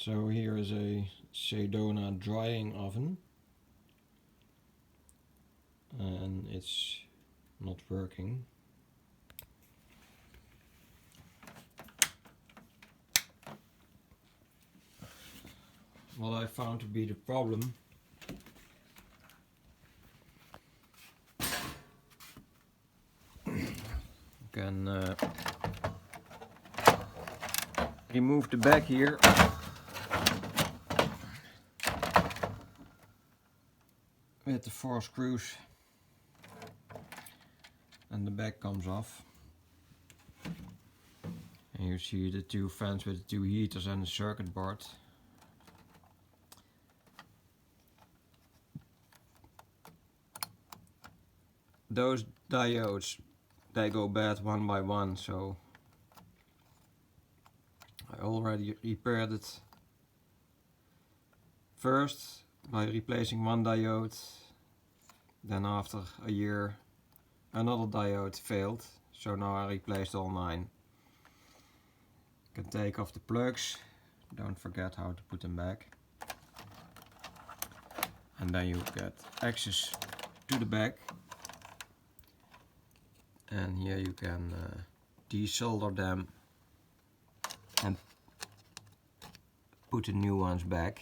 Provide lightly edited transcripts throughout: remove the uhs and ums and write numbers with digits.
So here is a Sedona drying oven, and it's not working. What I found to be the problem can remove the back here with the 4 screws, and the back comes off. And you see the 2 fans with the 2 heaters and the circuit board. Those diodes, they go bad one by one, so I already repaired it first by replacing 1 diode. Then after a year another diode failed, so now I replaced all 9. You can take off the plugs, don't forget how to put them back. And then you get access to the back. And here you can desolder them and put the new ones back.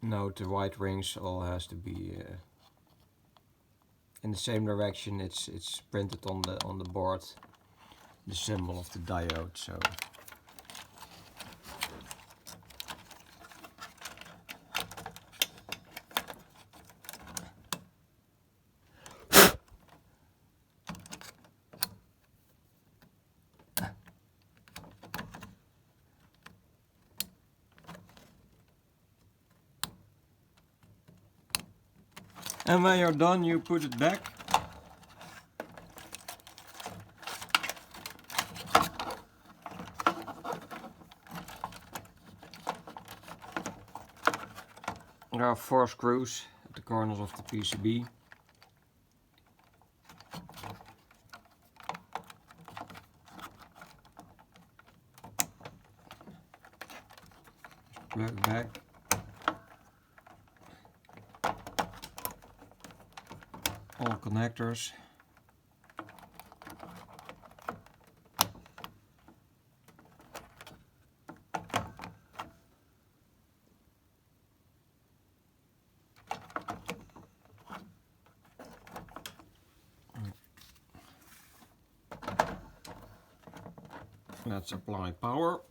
Note the white rings all has to be in the same direction. It's printed on the board, the symbol of the diode. So and when you're done, you put it back. There are 4 screws at the corners of the PCB. Plug back. All connectors. Let's apply power.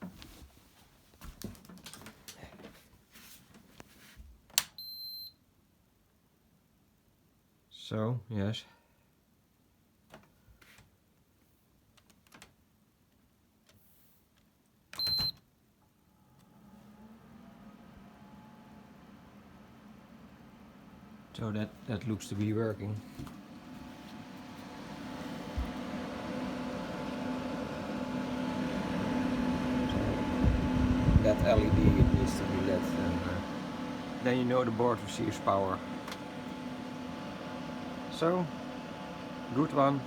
So, yes. So that looks to be working. That LED needs to be lit, and then you know the board receives power. So, good one.